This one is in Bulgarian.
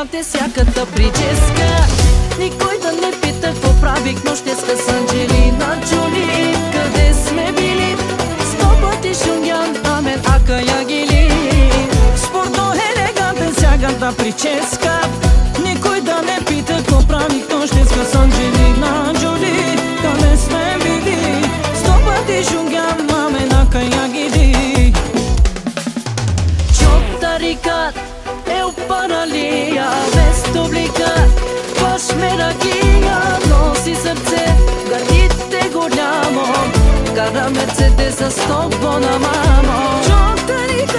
елегантен с яката прическа. Никой да не пита какво правих нощеска с Анджелина Джоли. Къде сме били? 100 пъти шунгян, амен, ака ягили. Спорто елегантен с яката прическа. Никой да не пита какво правих нощеска с Анджелина Джоли. Къде сме били? 100 пъти шунгян, амен, ака ягили. Чоптарикат паралия, без облика, баш мерагия, носи сърце, гърдите голямо, кара Мерцедеса с топ на мамо. Чоптарикат